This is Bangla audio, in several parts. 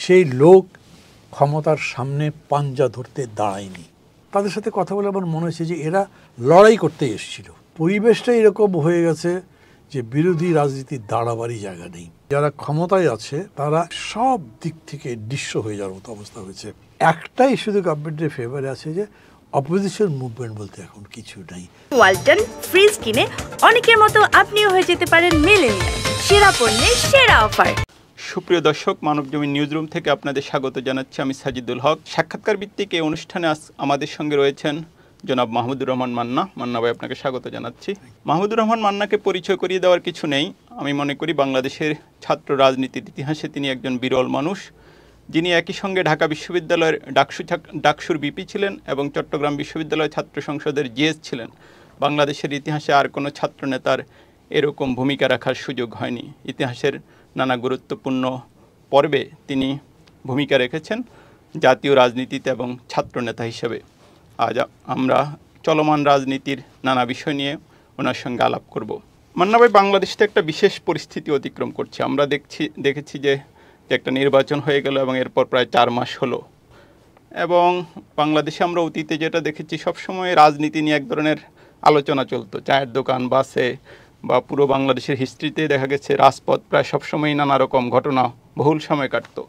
সেই লোক ক্ষমতার সামনে পাঞ্জা ধরতে দাঁড়ায়নি। তাদের সাথে কথা বলে আমার মনে হয়েছে যে এরা লড়াই করতে এসেছিল। পরিবেশটা এরকম হয়ে গেছে যে বিরোধী রাজনীতির দাঁড়াবারই জায়গা নেই। যারা ক্ষমতায় আছে তারা সব দিক থেকে নিঃস্ব হয়ে যাওয়ার মতো অবস্থা হয়েছে। একটাই শুধু গভর্নমেন্টের ফেভারে আছে যে অপোজিশন মুভমেন্ট বলতে এখন কিছু নাই। ওয়ালটন ফ্রিজ কিনে অনেকের মতো আপনিও হয়ে যেতে পারেন মিলেনিয়াল। সেরা পণ্যের সেরা অফার। সুপ্রিয় দর্শক, মানবজমিন নিউজরুম থেকে আপনাদের স্বাগত জানাচ্ছি আমি সাজিদুল হক। সাক্ষাৎকার ভিত্তিক এই অনুষ্ঠানে আমাদের সঙ্গে রয়েছেন জনাব মাহমুদুর রহমান মান্না। মান্না ভাই, আপনাকে স্বাগত জানাচ্ছি। মাহমুদুর রহমান মান্নাকে পরিচয় করিয়ে দেওয়ার কিছু নেই। আমি মনে করি বাংলাদেশের ছাত্র রাজনীতির ইতিহাসে তিনি একজন বিরল মানুষ, যিনি একই সঙ্গে ঢাকা বিশ্ববিদ্যালয়ের ডাকসুর বিপি ছিলেন এবং চট্টগ্রাম বিশ্ববিদ্যালয় ছাত্র সংসদের জিএস ছিলেন। বাংলাদেশের ইতিহাসে আর কোনো ছাত্র নেতার এরকম ভূমিকা রাখার সুযোগ হয়নি। ইতিহাসের নানা গুরুত্বপূর্ণ পর্বে তিনি ভূমিকা রেখেছেন জাতীয় রাজনীতিতে এবং ছাত্রনেতা হিসেবে। আজ আমরা চলমান রাজনীতির নানা বিষয় নিয়ে ওনার সঙ্গে আলাপ করব। মান্না ভাই, বাংলাদেশ তো একটা বিশেষ পরিস্থিতি অতিক্রম করছে। আমরা দেখেছি যে একটা নির্বাচন হয়ে গেল এবং এরপর প্রায় 4 মাস হলো, এবং বাংলাদেশে আমরা অতীতে যেটা দেখেছি সবসময় রাজনীতি নিয়ে এক ধরনের আলোচনা চলতো। চায়ের দোকান, বাসে বা পুরো বাংলাদেশের হিস্ট্রিতে দেখা গেছে রাজপথ প্রায় সবসময় নানা রকম ঘটনা বহুল সময় কাটতো।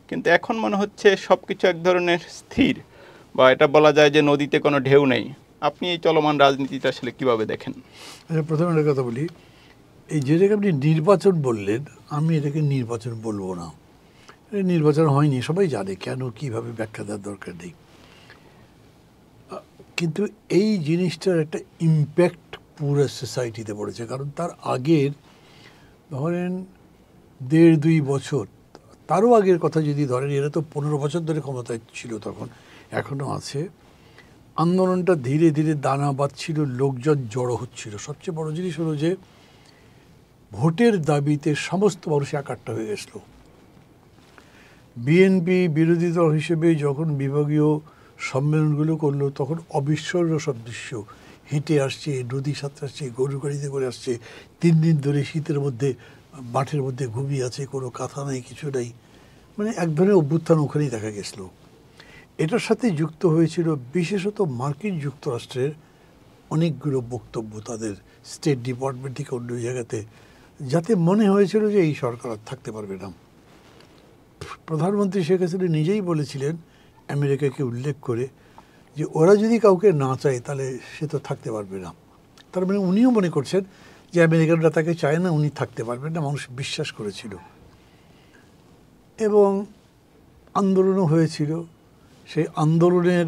কিন্তু এখন মনে হচ্ছে সব কিছু এক ধরনের স্থির, বা এটা বলা যায় যে নদীতে কোনো ঢেউ নেই। আপনি এই চলমান রাজনীতিটা আসলে কীভাবে দেখেন? প্রথমে একটা কথা বলি, এই যেটাকে আপনি নির্বাচন বললেন, আমি এটাকে নির্বাচন বলবো না। নির্বাচন হয়নি, সবাই জানে কেন, কীভাবে ব্যাখ্যা দেওয়ার দরকার নেই। কিন্তু এই জিনিসটার একটা ইম্প্যাক্ট পুরো সোসাইটিতে পড়েছে। কারণ তার আগের ধরেন 1.5-2 বছর, তারও আগের কথা যদি ধরেন, এরা তো 15 বছর ধরে ক্ষমতায় ছিল, তখন এখনও আছে। আন্দোলনটা ধীরে ধীরে দানা বাঁধছিল, লোকজন জড়ো হচ্ছিল। সবচেয়ে বড় জিনিস হলো যে ভোটের দাবিতে সমস্ত মানুষ একাট্টা হয়ে গেছিল। বিএনপি বিরোধী দল হিসেবে যখন বিভাগীয় সম্মেলনগুলো করলো, তখন অবিস্মরণীয় সব দৃশ্য। হেঁটে আসছে, নদী সাঁতরে আসছে, গরু গাড়িতে করে আসছে, 3 দিন ধরে শীতের মধ্যে মাঠের মধ্যে ঘুমিয়ে আছে, কোনো কাঁথা নেই, কিছু নেই। মানে এক ধরনের অভ্যুত্থান ওখানেই দেখা গেছিল। এটার সাথে যুক্ত হয়েছিল বিশেষত মার্কিন যুক্তরাষ্ট্রের অনেকগুলো বক্তব্য তাদের স্টেট ডিপার্টমেন্ট থেকে অন্য জায়গাতে, যাতে মনে হয়েছিল যে এই সরকার আর থাকতে পারবে না। প্রধানমন্ত্রী শেখ হাসিনা নিজেই বলেছিলেন, আমেরিকাকে উল্লেখ করে, যে ওরা যদি কাউকে না চায় তাহলে সে তো থাকতে পারবে না। তার মানে উনিও মনে করছেন যে আমেরিকানরা তাকে চায় না, উনি থাকতে পারবেন না। মানুষ বিশ্বাস করেছিল এবং আন্দোলনও হয়েছিল। সেই আন্দোলনের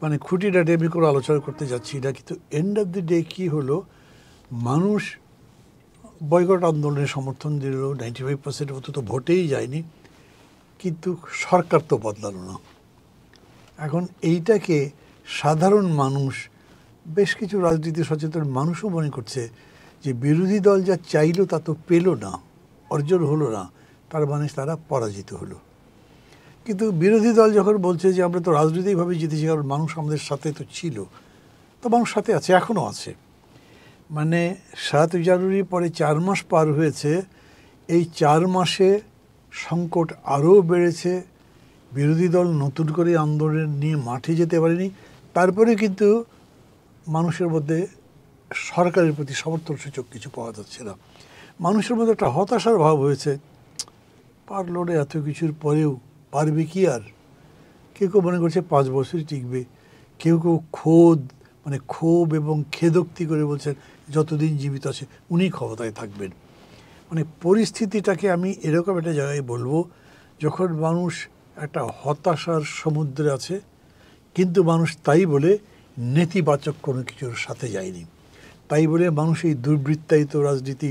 মানে খুঁটিনাটি আমি কোনো আলোচনা করতে যাচ্ছি না, কিন্তু এন্ড অফ দি ডে কী হলো, মানুষ বয়কট আন্দোলনের সমর্থন দিল। 95% মতো তো ভোটেই যায়নি, কিন্তু সরকার তো বদলালো না। এখন এইটাকে সাধারণ মানুষ, বেশ কিছু রাজনীতি সচেতন মানুষও মনে করছে যে বিরোধী দল যা চাইলো তা তো পেল না, অর্জন হলো না, তার মানে তারা পরাজিত হলো। কিন্তু বিরোধী দল যখন বলছে যে আমরা তো রাজনৈতিকভাবে জিতেছি, কারণ মানুষ আমাদের সাথে তো ছিল, তো মানুষ সাথে আছে, এখনও আছে। মানে 7 জানুয়ারির পরে 4 মাস পার হয়েছে, এই 4 মাসে সংকট আরও বেড়েছে। বিরোধী দল নতুন করে আন্দোলন নিয়ে মাঠে যেতে পারেনি। তারপরে কিন্তু মানুষের মধ্যে সরকারের প্রতি সমর্থনসূচক কিছু পাওয়া যাচ্ছে না। মানুষের মধ্যে একটা হতাশার ভাব হয়েছে, পারল না, এত কিছুর পরেও পারবে কি আর। কেউ কেউ মনে করছে 5 বছরই টিকবে, কেউ কেউ ক্ষোভ এবং খেদোক্তি করে বলছেন যতদিন জীবিত আছে উনি ক্ষমতায় থাকবেন। মানে পরিস্থিতিটাকে আমি এরকম একটা জায়গায় বলবো, যখন মানুষ একটা হতাশার সমুদ্রে আছে, কিন্তু মানুষ তাই বলে নেতিবাচক কোনো কিছুর সাথে যায়নি। তাই বলে মানুষ এই দুর্বৃত্তায়িত রাজনীতি,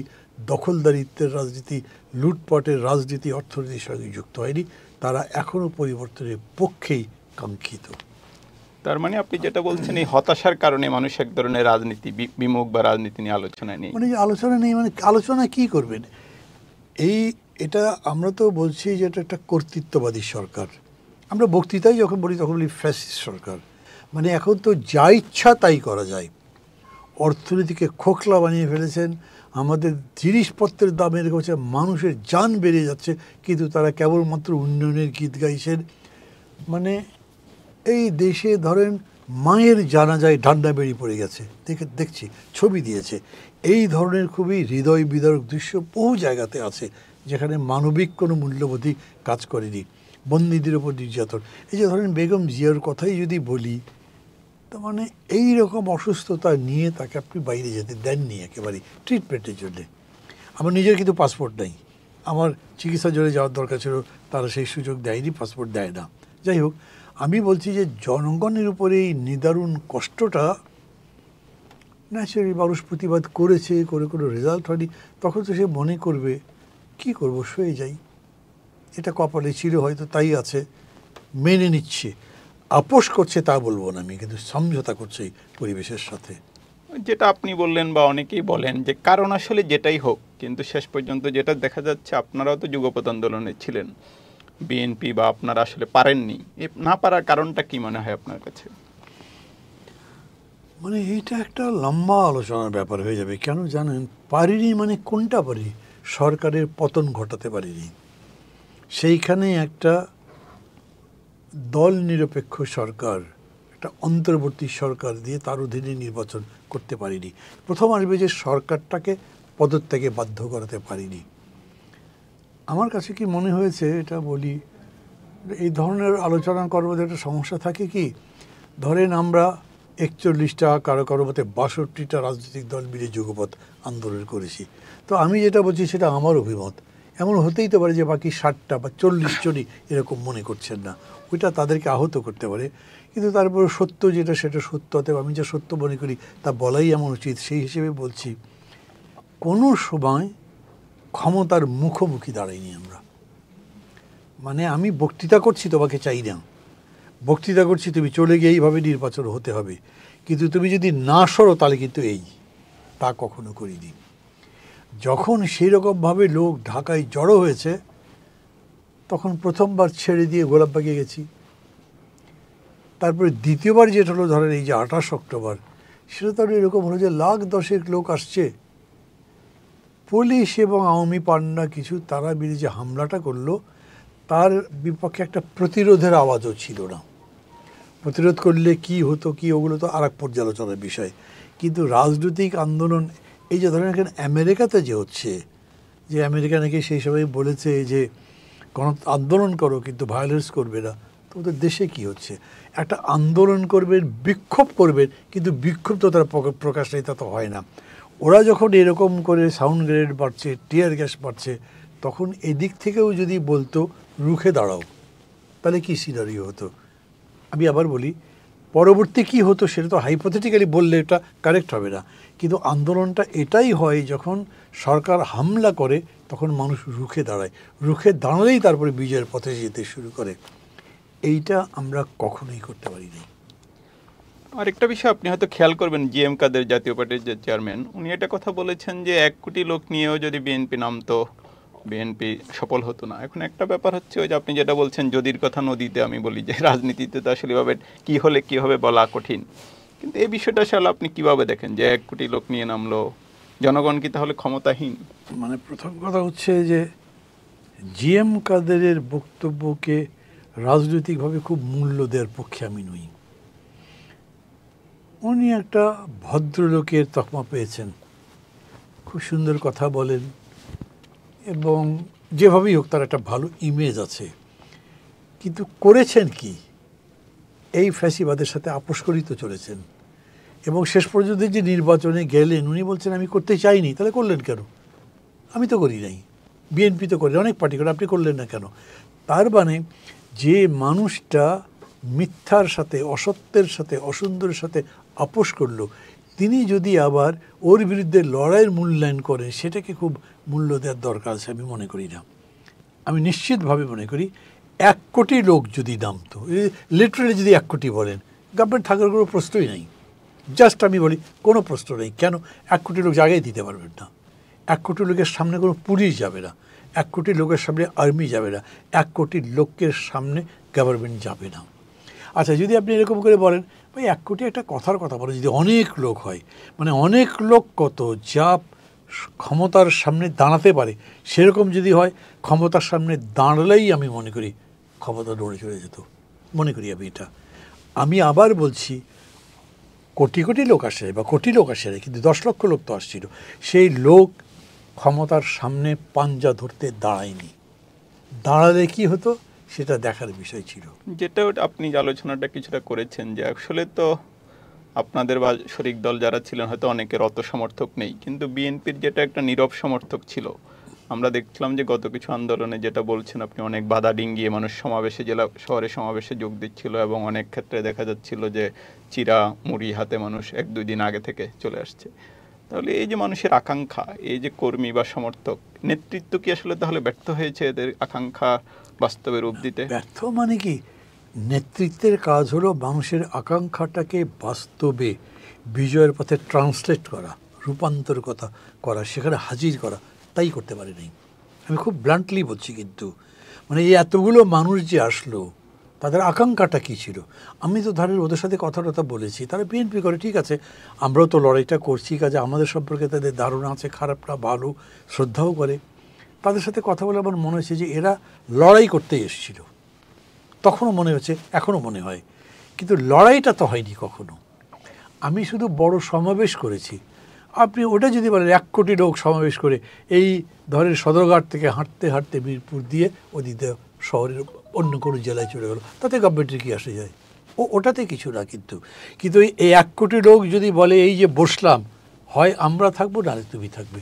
দখলদারিত্বের রাজনীতি, লুটপাটের রাজনীতি, অর্থনীতির সঙ্গে যুক্ত হয়নি। তারা এখনও পরিবর্তনের পক্ষেই কাঙ্ক্ষিত। তার মানে আপনি যেটা বলছেন, এই হতাশার কারণে মানুষ এক ধরনের রাজনীতি বিমুখ বা রাজনীতি নিয়ে আলোচনায় নেই। মানে আলোচনা নেই, মানে আলোচনা কি করবেন? এটা আমরা তো বলছি যে এটা একটা কর্তৃত্ববাদী সরকার। আমরা বক্তৃতায় যখন বলি তখন বলি ফ্যাসিস্ট সরকার। মানে এখন তো যা ইচ্ছা তাই করা যায়। অর্থনীতিকে খোকলা বানিয়ে ফেলেছেন, আমাদের জিনিসপত্রের দাম এরকম হচ্ছে, মানুষের জান বেড়ে যাচ্ছে, কিন্তু তারা কেবলমাত্র উন্নয়নের গীত গাইছেন। মানে এই দেশে ধরেন মায়ের জানাজায় ডান্ডা বেরিয়ে পড়ে গেছে, দেখছি ছবি দিয়েছে। এই ধরনের খুবই হৃদয় বিদারক দৃশ্য বহু জায়গাতে আছে, যেখানে মানবিক কোনো মূল্যবোধই কাজ করেনি। বন্দীদের ওপর নির্যাতন, এই যে ধরেন বেগম জিয়ার কথাই যদি বলি, তার মানে এই রকম অসুস্থতা নিয়ে তাকে আপনি বাইরে যেতে দেননি একেবারে ট্রিটমেন্টের জন্যে। আমার নিজের কিন্তু পাসপোর্ট নেই, আমার চিকিৎসার জন্য যাওয়ার দরকার ছিল, তারা সেই সুযোগ দেয়নি, পাসপোর্ট দেয় না। যাই হোক, আমি বলছি যে জনগণের উপরে এই নিদারুণ কষ্টটা ন্যাচারালি মানুষ প্রতিবাদ করেছে, করে কোনো রেজাল্ট হয়নি, তখন তো সে মনে করবে কি করব, সয়ে যাই, এটা কপালে ছিল, হয়তো তাই আছে, মেনে নিচ্ছে। আপোষ করছে তা বলবো না আমি, কিন্তু সমঝোতা করছে এই পরিবেশের সাথে। যেটা আপনি বললেন বা অনেকেই বলেন যে কারণ আসলে যেটাই হোক, কিন্তু শেষ পর্যন্ত যেটা দেখা যাচ্ছে, আপনারাও তো যুগপৎ আন্দোলনে ছিলেন, বিএনপি বা আপনারা আসলে পারেননি। না পারার কারণটা কি মনে হয় আপনার কাছে? মানে এইটা একটা লম্বা আলোচনার ব্যাপার হয়ে যাবে। কেন জানেন, পারিনি মানে কোনটা পারি? সরকারের পতন ঘটাতে পারিনি, সেইখানে একটা দল নিরপেক্ষ সরকার, একটা অন্তর্বর্তী সরকার দিয়ে তার অধীনে নির্বাচন করতে পারিনি। প্রথম আসবে যে সরকারটাকে পদত্যাগে বাধ্য করাতে পারিনি। আমার কাছে কি মনে হয়েছে, এটা বলি, এই ধরনের আলোচনা করার মধ্যে একটা সমস্যা থাকে কি, ধরেন আমরা 41টা, কারো কারো মতে 62টা রাজনৈতিক দল মিলে যুগপৎ আন্দোলন করেছি। তো আমি যেটা বলছি সেটা আমার অভিমত, এমন হতেই তো পারে যে বাকি 60টা বা 40 জনই এরকম মনে করছেন না, ওইটা তাদেরকে আহত করতে পারে। কিন্তু তারপরে সত্য যেটা সেটা সত্য, অতএব আমি যা সত্য মনে করি তা বলাই এমন উচিত। সেই হিসেবে বলছি, কোনো সময় ক্ষমতার মুখোমুখি দাঁড়াইনি আমরা। মানে আমি বক্তৃতা করছি, তোমাকে চাই না, বক্তৃতা করছি তুমি চলে গিয়ে এইভাবে নির্বাচন হতে হবে, কিন্তু তুমি যদি না সরো তাহলে কিন্তু তা কখনো করিনি। যখন সেই রকমভাবে লোক ঢাকায় জড়ো হয়েছে, তখন প্রথমবার ছেড়ে দিয়ে গোলাপবাগে গেছি। তারপরে দ্বিতীয়বার যেটা হলো, ধরেন এই যে 28 অক্টোবর, সেটা তো এরকম হলো যে 10,00,000 লোক আসছে, পুলিশ এবং আওয়ামী পান্ডা কিছু তারা মিলে যে হামলাটা করলো, তার বিপক্ষে একটা প্রতিরোধের আওয়াজও ছিল না। প্রতিরোধ করলে কি হতো কি, ওগুলো তো আর এক পর্যালোচনার বিষয়। কিন্তু রাজনৈতিক আন্দোলন, এই যে ধরেন এখানে আমেরিকাতে যে হচ্ছে, যে আমেরিকা নাকি সেই সময় বলেছে যে আন্দোলন করো কিন্তু ভায়োলেন্স করবে না, তো ওদের দেশে কি হচ্ছে, একটা আন্দোলন করবেন, বিক্ষোভ করবেন, কিন্তু বিক্ষোভ তো তারা প্রকাশ নেই, তা তো হয় না। ওরা যখন এরকম করে সাউন্ড গ্রেনেড বাড়ছে, টিয়ার গ্যাস বাড়ছে, তখন এদিক থেকেও যদি বলতো রুখে দাঁড়াও, তাহলে কি সিনারিও হতো? আমি আবার বলি, পরবর্তী কি হতো সেটা তো হাইপোথেটিক্যালি বললে এটা কারেক্ট হবে না, কিন্তু আন্দোলনটা এটাই হয় যখন সরকার হামলা করে তখন মানুষ রুখে দাঁড়ায়, রুখে দাঁড়ালেই তারপরে বিজয়ের পথে যেতে শুরু করে। এইটা আমরা কখনোই করতে পারি না। আরেকটা বিষয় আপনি হয়তো খেয়াল করবেন, জিএম কাদের জাতীয় পার্টির যে চেয়ারম্যান, উনি একটা কথা বলেছেন যে 1 কোটি লোক নিয়েও যদি বিএনপি নামতো, বিএনপি সফল হতো না। এখন একটা ব্যাপার হচ্ছে, ওই যে আপনি যেটা বলছেন যদির কথা নদীতে, আমি বলি যে রাজনীতিতে তো আসলে এভাবে কী হলে কী হবে বলা কঠিন, কিন্তু এই বিষয়টা আসলে আপনি কীভাবে দেখেন যে 1 কোটি লোক নিয়ে নামলো, জনগণ কি তাহলে ক্ষমতাহীন? মানে প্রথম কথা হচ্ছে যে জিএম কাদেরের বক্তব্যকে রাজনৈতিকভাবে খুব মূল্য দেওয়ার পক্ষে আমি নই। উনি একটা ভদ্রলোকের তকমা পেয়েছেন, খুব সুন্দর কথা বলেন, এবং যেভাবেই হোক তার একটা ভালো ইমেজ আছে, কিন্তু করেছেন কি? এই ফ্যাসিবাদের সাথে আপোষ করেই তো চলেছেন, এবং শেষ পর্যন্ত যে নির্বাচনে গেলেন উনি বলছেন আমি করতে চাইনি, তাহলে করলেন কেন? আমি তো করি নাই, বিএনপি তো করে, অনেক পার্টি করে, আপনি করলেন না কেন? তার মানে যে মানুষটা মিথ্যার সাথে, অসত্যের সাথে, অসুন্দরের সাথে আপোষ করলো, তিনি যদি আবার ওর বিরুদ্ধে লড়াইয়ের মূল্যায়ন করেন, সেটাকে খুব মূল্য দেওয়ার দরকার আছে আমি মনে করি না। আমি নিশ্চিতভাবে মনে করি 1 কোটি লোক যদি নামতো, লিটারালি যদি 1 কোটি বলেন, গভর্নমেন্ট থাকার কোনো প্রশ্নই নেই। জাস্ট আমি বলি কোনো প্রশ্ন নেই। কেন? 1 কোটি লোক জায়গায় দিতে পারবেন না। 1 কোটি লোকের সামনে কোনো পুলিশ যাবে না, 1 কোটি লোকের সামনে আর্মি যাবে না, 1 কোটি লোকের সামনে গভর্নমেন্ট যাবে না। আচ্ছা, যদি আপনি এরকম করে বলেন ভাই 1 কোটি একটা কথার কথা বলে, যদি অনেক লোক হয়, মানে অনেক লোক কত যা ক্ষমতার সামনে দাঁড়াতে পারে, সেরকম যদি হয় ক্ষমতার সামনে দাঁড়ালেই আমি মনে করি ক্ষমতা দৌড়ে চলে যেত, মনে করি আমি এটা। আমি আবার বলছি, কোটি কোটি লোক আসে বা কোটি লোক আসে, কিন্তু 10 লক্ষ লোক তো আসছিল, সেই লোক ক্ষমতার সামনে পাঞ্জা ধরতে দাঁড়ায়নি। দাঁড়ালে কি হতো সেটা দেখার বিষয় ছিল। যেটা আপনি আলোচনাটা কিছুটা করেছেন যে আসলে তো আপনাদের বা শরিক দল যারা ছিলেন হয়তো অনেকের অত সমর্থক নেই, কিন্তু বিএনপির যেটা একটা নীরব সমর্থক ছিল, আমরা দেখছিলাম যে গত কিছু আন্দোলনে যেটা বলছেন আপনি, অনেক বাধা ডিঙ্গিয়ে মানুষ সমাবেশে, জেলা শহরে সমাবেশে যোগ দিচ্ছিল এবং অনেক ক্ষেত্রে দেখা যাচ্ছিল যে চিরা মুড়ি হাতে মানুষ 1-2 দিন আগে থেকে চলে আসছে। তাহলে এই যে মানুষের আকাঙ্ক্ষা, এই যে কর্মী বা সমর্থক, নেতৃত্ব কি আসলে তাহলে ব্যর্থ হয়েছে এদের আকাঙ্ক্ষা বাস্তবে রূপ দিতে? ব্যর্থ মানে কি, নেতৃত্বের কাজ হলো মানুষের আকাঙ্ক্ষাটাকে বাস্তবে বিজয়ের পথে ট্রান্সলেট করা, রূপান্তর করা, সেখানে হাজির করা, তাই করতে পারে নাই। আমি খুব ব্লান্টলি বলছি, কিন্তু মানে এই এতগুলো মানুষ যে আসলো, তাদের আকাঙ্ক্ষাটা কী ছিল? আমি তো ধরেন ওদের সাথে কথা বলেছি, তারা বিএনপি করে, ঠিক আছে, আমরাও তো লড়াইটা করছি, কাজে আমাদের সম্পর্কে তাদের ধারণা আছে, খারাপটা ভালো, শ্রদ্ধাও করে। তাদের সাথে কথা বলে আমার মনে হয়েছে যে এরা লড়াই করতে এসেছিল, তখনও মনে হচ্ছে, এখনও মনে হয়, কিন্তু লড়াইটা তো হয়নি কখনো। আমি শুধু বড় সমাবেশ করেছি। আপনি ওটা যদি বলেন 1 কোটি লোক সমাবেশ করে, এই ধরেন সদরঘাট থেকে হাঁটতে হাঁটতে মিরপুর দিয়ে ওদিকে শহরের অন্য কোনো জেলায় চলে গেল, তাতে গভর্নমেন্টের কি আসে যায়? ওটাতে কিছু না। কিন্তু এই 1 কোটি লোক যদি বলে এই যে বসলাম, হয় আমরা থাকবো নাহলে তুমি থাকবে,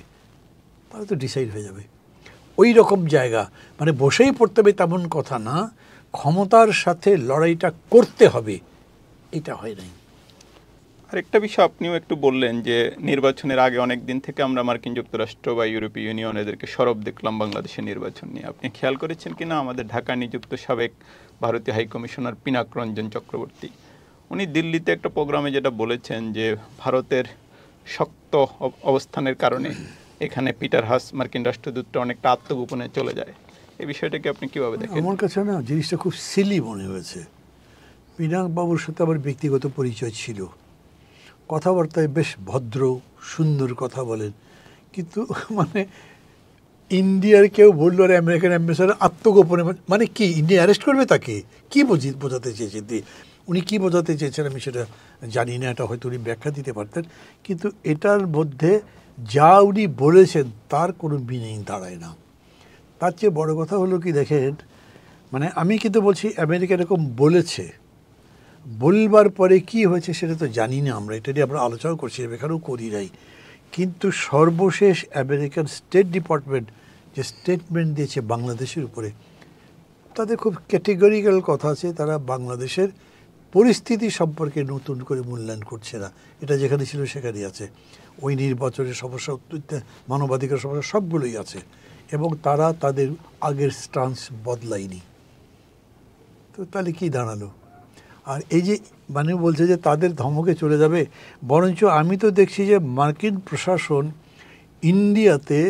তাহলে তো ডিসাইড হয়ে যাবে। ওই রকম জায়গা, মানে বসেই পড়তে হবে তেমন কথা না, ক্ষমতার সাথে লড়াইটা করতে হবে, এটা হয় নাই। আরেকটা বিষয় আপনিও একটু বললেন যে নির্বাচনের আগে অনেক দিন থেকে আমরা মার্কিন যুক্তরাষ্ট্র বা ইউরোপীয় ইউনিয়ন এদেরকে সরব দেখলাম বাংলাদেশের নির্বাচন নিয়ে। আপনি খেয়াল করেছেন কিনা, আমাদের ঢাকায় নিযুক্ত সাবেক ভারতীয় হাইকমিশনার পিনাক রঞ্জন চক্রবর্তী, উনি দিল্লিতে একটা প্রোগ্রামে যেটা বলেছেন যে ভারতের শক্ত অবস্থানের কারণে এখানে পিটার হাস মার্কিন রাষ্ট্রদূতটা অনেকটা আত্মগোপনে চলে যায়। এই বিষয়টাকে আপনি কিভাবে দেখেন? আমার কাছে না জিনিসটা খুব সিলি মনে হয়েছে। পিনাক বাবুর সাথে আমার ব্যক্তিগত পরিচয় ছিল, কথাবার্তায় বেশ ভদ্র সুন্দর কথা বলেন, কিন্তু মানে ইন্ডিয়ার কেউ বললো আর আমেরিকান অ্যাম্বাসেডর আত্মগোপনে, মানে কি ইন্ডিয়া অ্যারেস্ট করবে তাকে? কী বোঝাতে চেয়েছেন? উনি কী বোঝাতে চেয়েছেন আমি সেটা জানি না, এটা হয়তো উনি ব্যাখ্যা দিতে পারতেন, কিন্তু এটার মধ্যে যা উনি বলেছেন তার কোনো মিনিং দাঁড়ায় না। তার চেয়ে বড় কথা হলো কি দেখেন, মানে আমি কিন্তু বলছি আমেরিকা এরকম বলেছে, বলবার পরে কি হয়েছে সেটা তো জানি না, আমরা এটা নিয়ে আমরা আলোচনা করছি, এখানেও করি নাই, কিন্তু সর্বশেষ আমেরিকান স্টেট ডিপার্টমেন্ট যে স্টেটমেন্ট দিয়েছে বাংলাদেশের উপরে, তাদের খুব ক্যাটেগরিক্যাল কথা আছে, তারা বাংলাদেশের পরিস্থিতি সম্পর্কে নতুন করে মূল্যায়ন করছে না, এটা যেখানে ছিল সেখানেই আছে, ওই নির্বাচনের সমস্যা, মানবাধিকার সমস্যা সবগুলোই আছে, এবং তারা তাদের আগের স্টান্স বদলায়নি। তো তাহলে কি দাঁড়ালো? আর এই যে মানে বলছে যে তাদের ধমকে চলে যাবে, বরঞ্চ আমি তো দেখছি যে মার্কিন প্রশাসন ইন্ডিয়াতে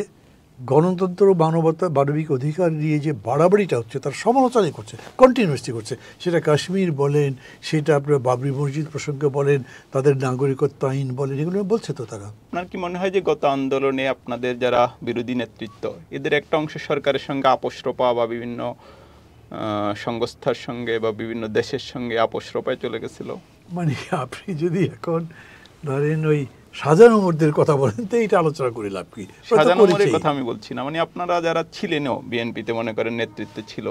গণতন্ত্র, মানবতা, মানবিক অধিকার নিয়ে যে বাড়াবাড়িটা হচ্ছে তার সমালোচনাই করছে, কন্টিনিউয়াসলি করছে, সেটা কাশ্মীর বলেন, সেটা আপনার বাবরি মসজিদ প্রসঙ্গে বলেন, তাদের নাগরিকত্ব আইন বলেন, এগুলো বলছে তো তারা। আপনার কি মনে হয় যে গত আন্দোলনে আপনাদের যারা বিরোধী নেতৃত্ব, এদের একটা অংশ সরকারের সঙ্গে আপোষরোপা বা বিভিন্ন সংস্থার সঙ্গে বা বিভিন্ন দেশের সঙ্গে আপোষরোপায় চলে গেছিল? মানে আপনি যদি এখন ধরেন ওই সাজানো মোড়দের কথা বলেন তো এইটা আলোচনা করে লাভ কি? সাজানো মোড়ের কথা আমি বলছি না, মানে আপনারা যারা ছিলেনও বিএনপিতে, মনে করেন নেতৃত্বে ছিল,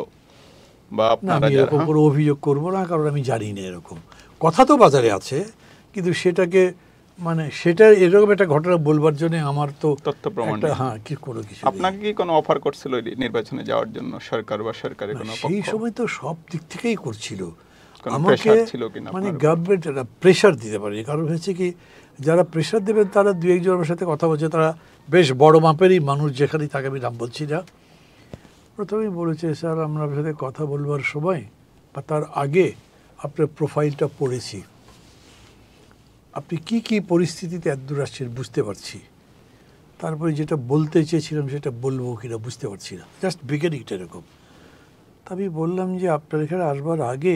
বা আপনারা আমি এরকম কোনো অভিযোগ করবো না, কারণ আমি জানি না, এরকম কথা তো বাজারে আছে, কিন্তু সেটাকে মানে সেটা এরকম একটা ঘটনা বলবার জন্য আমার তো তথ্য প্রমাণ, হ্যাঁ, কি কোনো কিছু। আপনাকে কি কোনো অফার করছিল নির্বাচনে যাওয়ার জন্য সরকার বা সরকারের কোনো পক্ষ? সেই সময় তো সব দিক থেকেই করছিল আমাকে, মানে গভর্নমেন্ট একটা প্রেশার দিতে পারে, কারণ হচ্ছে কি যারা প্রেশার দেবেন তারা 2-1 জনের সাথে কথা বলছে, তারা বেশ বড় মাপেরই মানুষ, যেখানেই তাকে আমি নাম বলছি না, প্রথমেই বলেছে স্যার আমরা আপনার সাথে কথা বলবার সময় বা তার আগে আপনার প্রোফাইলটা পড়েছি, আপনি কি কি পরিস্থিতিতে এতদূর আসছেন বুঝতে পারছি, তারপরে যেটা বলতে চেয়েছিলাম সেটা বলবো কিনা বুঝতে পারছি না, জাস্ট বিগিনিংটা এরকম। তা আমি বললাম যে আপনার এখানে আসবার আগে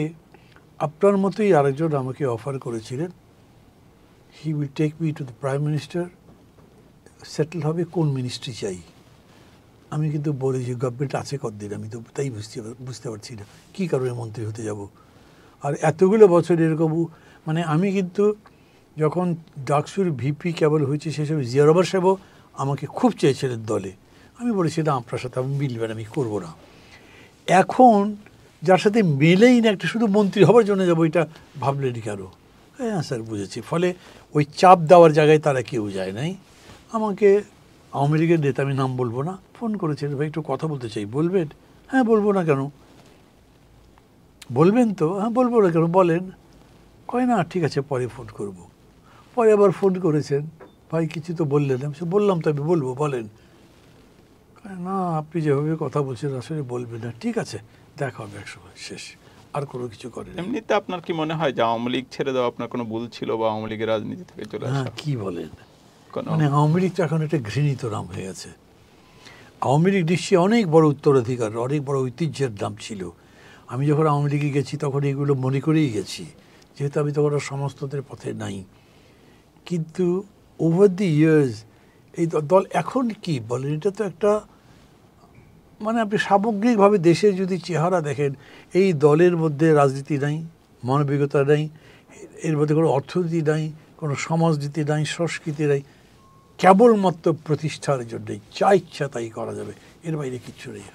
আপনার মতোই আরেকজন আমাকে অফার করেছিলেন, he will take me to the prime minister, settle হবে কোন মিনিস্ট্রি চাই। আমি কিন্তু বলি যে গভর্নমেন্ট আছে কতদিন, আমি তো তাই বুঝতে পারছি না কী কারণে মন্ত্রী হতে যাব। আর এতগুলো বছর এরকম মানে আমি কিন্তু যখন ডাকসুর ভিপি কেবল হয়েছে সেই সময় জিয়া রহমান সাহেবও আমাকে খুব চেয়েছিলেন দলে। আমি বলেছি না, আপনার সাথে আমি মিলবে না, আমি করবো না। এখন যার সাথে মেলেই না, একটা শুধু মন্ত্রী হবার জন্য যাবো, এটা ভাবলেনি কেন? হ্যাঁ স্যার, বুঝেছি। ফলে ওই চাপ দেওয়ার জায়গায় তারা কেউ যায় নাই। আমাকে আওয়ামী লীগের নেতা, আমি নাম বলবো না, ফোন করেছেন, ভাই একটু কথা বলতে চাই, বলবেন? হ্যাঁ বলবো না কেন? বলবেন তো? হ্যাঁ বলবো না কেন, বলেন। কয় না ঠিক আছে পরে ফোন করব। পরে আবার ফোন করেছেন, ভাই কিছু তো বললেন। আমি বললাম তো আমি বলবো, বলেন। না আপনি যেভাবে কথা বলছেন আসলে বলবেন না, ঠিক আছে দেখা হবে একসময়, শেষ। আর কোনো কিছু করেন। এমনিতে আপনার কি মনে হয় যে আওয়ামী লীগ ছেড়ে দেওয়া আপনার কোনো ভুল ছিল বা আওয়ামী লীগের রাজনীতি থেকে চলে আসা? হ্যাঁ, কি বলেন, মানে আওয়ামী লীগ তো এখন একটা ঘৃণিত নাম হয়ে গেছে। আওয়ামী লীগ নিশ্চয়ই অনেক বড় উত্তরাধিকার, অনেক বড় ঐতিহ্যের নাম ছিল। আমি যখন আওয়ামী লীগে গেছি তখন এগুলো মনে করেই গেছি, যেহেতু আমি তখন সমস্তদের পথে নাই। কিন্তু ওভার দি ইয়ার্স এই দল এখন কি বলেন, এটা তো একটা মানে আপনি সামগ্রিকভাবে দেশের যদি চেহারা দেখেন, এই দলের মধ্যে রাজনীতি নাই, মানবিকতা নাই, এর মধ্যে কোনো অর্থনীতি নাই, কোনো সমাজনীতি নাই, সংস্কৃতি নাই, কেবলমাত্র প্রতিষ্ঠার জন্যই যা ইচ্ছা তাই করা যাবে, এর বাইরে কিচ্ছু নেই।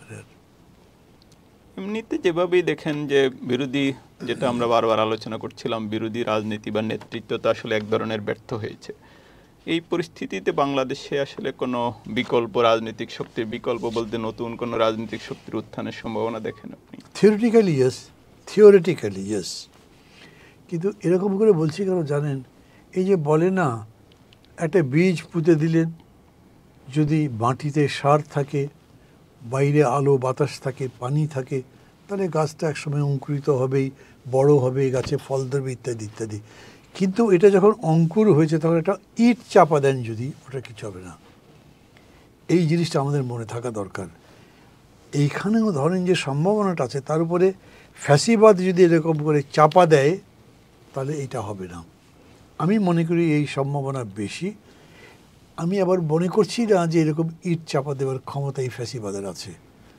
এমনিতে যেভাবেই দেখেন যে বিরোধী, যেটা আমরা বারবার আলোচনা করছিলাম, বিরোধী রাজনীতি বা নেতৃত্ব তো আসলে এক ধরনের ব্যর্থ হয়েছে। এই পরিস্থিতিতে বাংলাদেশে আসলে কোনো বিকল্প রাজনৈতিক শক্তির, বিকল্প বলতে নতুন কোনো রাজনৈতিক শক্তির উত্থানের সম্ভাবনা দেখেন আপনি? থিওরিটিক্যালি ইয়েস, কিন্তু এরকম করে বলছি কেন জানেন? এই যে বলে না, একটা বীজ পুঁতে দিলেন, যদি মাটিতে সার থাকে, বাইরে আলো বাতাস থাকে, পানি থাকে, তাহলে গাছটা একসময় অঙ্কুরিত হবেই, বড় হবে, গাছে ফল ধরবে, ইত্যাদি ইত্যাদি। কিন্তু এটা যখন অঙ্কুর হয়েছে তখন একটা ইট চাপা দেন যদি, ওটা কিছু হবে না। এই জিনিসটা আমাদের মনে থাকা দরকার। এইখানেও ধরেন যে সম্ভাবনাটা আছে, তার উপরে ফ্যাসিবাদ যদি এরকম করে চাপা দেয় তাহলে এটা হবে না। আমি মনে করি এই সম্ভাবনা বেশি। আমি আবার মনে করছি না যে এরকম ইট চাপা দেওয়ার ক্ষমতা এই ফ্যাসিবাদের আছে,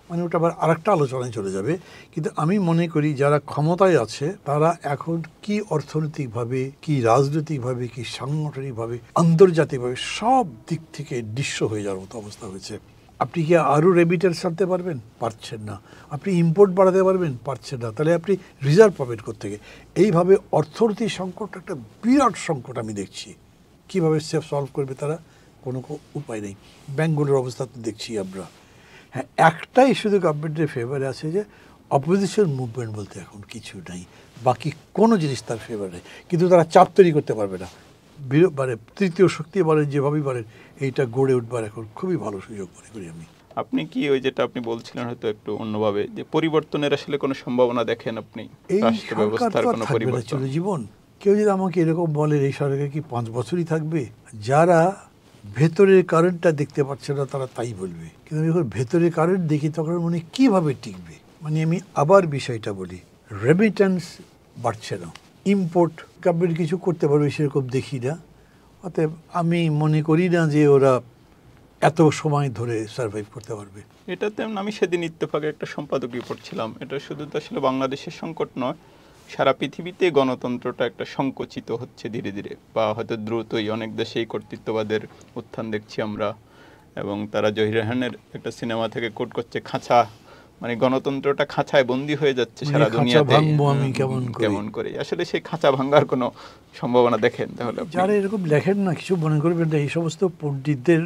মানে ওটা আবার আরেকটা আলোচনায় চলে যাবে। কিন্তু আমি মনে করি যারা ক্ষমতায় আছে তারা এখন কি অর্থনৈতিকভাবে, কি রাজনৈতিকভাবে, কি সাংগঠনিকভাবে, আন্তর্জাতিকভাবে সব দিক থেকে নিঃস্ব হয়ে যাওয়ার মতো অবস্থা হয়েছে। আপনি কি আরও রেমিটেন্স আনতে পারবেন? পারছেন না। আপনি ইম্পোর্ট বাড়াতে পারবেন? পারছেন না। তাহলে আপনি রিজার্ভ পাবেন কোত্থেকে? এইভাবে অর্থনৈতিক সংকট একটা বিরাট সংকট আমি দেখছি। কীভাবে সলভ করবে তারা? কোনো উপায় নেই। ব্যাঙ্কগুলোর অবস্থা তো দেখছি আমরা। হ্যাঁ, একটাই শুধু গভর্নমেন্টের ফেভারে আছে, যে অপোজিশন মুভমেন্ট বলতে এখন কিছু নাই, বাকি কোনো জিনিস তার ফেভার নেই। কিন্তু তারা চাপ তৈরি করতে পারবে না। মানে তৃতীয় শক্তি বলেন, যেভাবেই বলেন, এইটা গড়ে উঠবার এখন খুবই ভালো সুযোগ মনে করি আমি। আপনি কি ওই যেটা আপনি বলছিলেন হয়তো একটু অন্যভাবে, যে পরিবর্তনের আসলে কোনো সম্ভাবনা দেখেন আপনি? এই রাষ্ট্র সরকার ব্যবস্থার তো কোনো থাকবে না পরিবর্তন? চির জীবন। কেউ যদি আমাকে এরকম বলে এই সরকার কি 5 বছরই থাকবে, যারা ভেতরের কারেন্টটা দেখতে পাচ্ছে না তারা তাই বলবে। কিন্তু আমি যখন ভেতরের কারেন্ট দেখি তখন মনে কীভাবে টিকবে। মানে আমি আবার বিষয়টা বলি, রেমিটেন্স বাড়ছে না, ইম্পোর্ট গভর্নমেন্ট কিছু করতে পারবে সেরকম দেখি না। অতএব আমি মনে করি না যে ওরা এত সময় ধরে সার্ভাইভ করতে পারবে। এটাতে আমি সেদিন ইত্তেফাকে একটা সম্পাদকীয় পড়ছিলাম, এটা শুধু তো আসলে বাংলাদেশের সংকট নয়, সারা পৃথিবীতে গণতন্ত্রটা একটা সংকুচিত হচ্ছে ধীরে ধীরে, বা হয়তো দ্রুতই। অনেক দেশেই কর্তৃত্ববাদের উত্থান দেখছি আমরা, এবং তারা জহির রায়হানের একটা সিনেমা থেকে কোট করছে, খাঁচা, মানে গণতন্ত্রটা খাঁচায় বন্দী হয়ে যাচ্ছে সারা দুনিয়াতে। আমি কেমন করে আসলে সেই খাঁচা ভাঙার কোনো সম্ভাবনা দেখেন? তাহলে যারা এরকম লেখেন না, কিছু মনে করবেন না, এই সমস্ত পণ্ডিতদের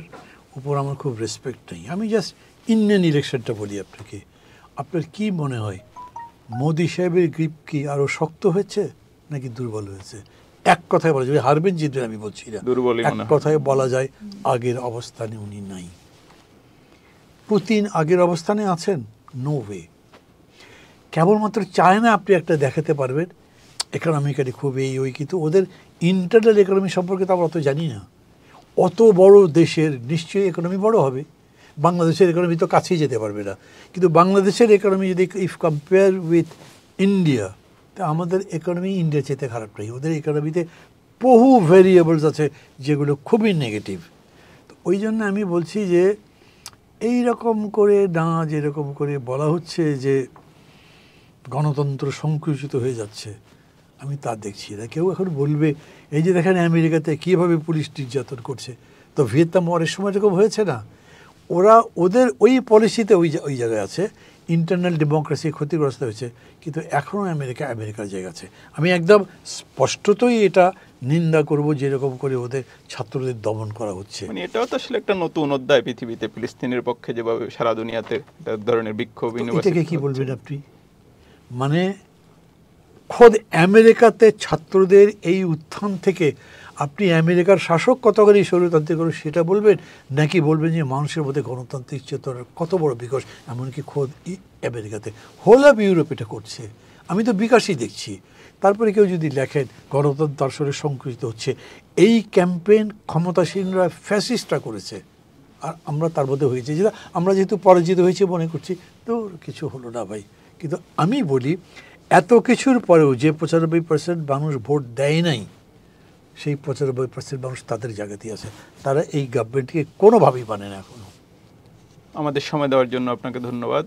উপর আমার খুব রেসপেক্ট নেই। আমি জাস্ট ইন্ডিয়ান ইলেকশনটা বলি আপনাকে। আপনার কি মনে হয় মোদি সাহেবের গ্রিপ কি আরও শক্ত হয়েছে নাকি দুর্বল হয়েছে? এক কথায় বলা যায়, হারবেন জিতবেন আমি বলছি না, এক কথায় বলা যায় আগের অবস্থানে উনি নাই। পুতিন আগের অবস্থানে আছেন? No way. কেবলমাত্র চায় না আপনি একটা দেখাতে পারবেন ইকোনমিক্যালি খুব এই ওই, কিন্তু ওদের ইন্টারনাল ইকোনমি সম্পর্কে তো আমরা অত জানি না। অত বড় দেশের নিশ্চয়ই ইকোনমি বড় হবে, বাংলাদেশের ইকোনমি তো কাছেই যেতে পারবে না। কিন্তু বাংলাদেশের ইকোনমি যদি ইফ কম্পেয়ার উইথ ইন্ডিয়া, তা আমাদের ইকোনমি ইন্ডিয়ার চেয়ে খারাপ নেই, ওদের ইকোনমিতে বহু ভেরিয়েবলস আছে যেগুলো খুবই নেগেটিভ। তো ওই জন্য আমি বলছি যে এই রকম করে না, যেরকম করে বলা হচ্ছে যে গণতন্ত্র সংকুচিত হয়ে যাচ্ছে, আমি তা দেখছি না। কেউ এখন বলবে এই যে দেখেন আমেরিকাতে কীভাবে পুলিশ নির্যাতন করছে, তো ভিয়েতনাম ওয়ারের সময় এরকম হয়েছে না? ওরা ওদের ওই পলিসিতে ওই জায়গায় আছে, ইন্টারনাল ডেমোক্রেসি ক্ষতিগ্রস্ত হয়েছে, কিন্তু এখনও আমেরিকার জায়গা আছে। আমি একদম স্পষ্টতই এটা নিন্দা করব যেরকম করে ওদের ছাত্রদের দমন করা হচ্ছে। মানে এটাও তো আসলে একটা নতুন অধ্যায় পৃথিবীতে, ফিলিস্তিনের পক্ষে যেভাবে সারা দুনিয়াতে একটা ধরনের বিক্ষোভ। এটাকে কি বলবেন আপনি? মানে খোদ আমেরিকাতে ছাত্রদের এই উত্থান থেকে আপনি আমেরিকার শাসক কতখানি স্বৈরতান্ত্রিক করে সেটা বলবেন, নাকি বলবেন যে মানুষের মধ্যে গণতান্ত্রিক চেতনার কত বড় বিকাশ? এমনকি খোদ আমেরিকাতে, হোল অফ ইউরোপ এটা করছে, আমি তো বিকাশই দেখছি। তারপরে কেউ যদি লেখেন গণতন্ত্র আসলে সংকুচিত হচ্ছে, এই ক্যাম্পেইন ক্ষমতাসীনরা ফ্যাসিস্টরা করেছে, আর আমরা তার মধ্যে হয়েছে যেটা আমরা যেহেতু পরাজিত হয়েছে মনে করছি, তো কিছু হলো না ভাই। কিন্তু আমি বলি এত কিছুর পরেও যে 95% মানুষ ভোট দেয় নাই, সেই 95% মানুষ তাদের জায়গাতেই আছে, তারা এই গভর্নমেন্টকে কোনোভাবেই মানে না এখনো। আমাদের সময় দেওয়ার জন্য আপনাকে ধন্যবাদ।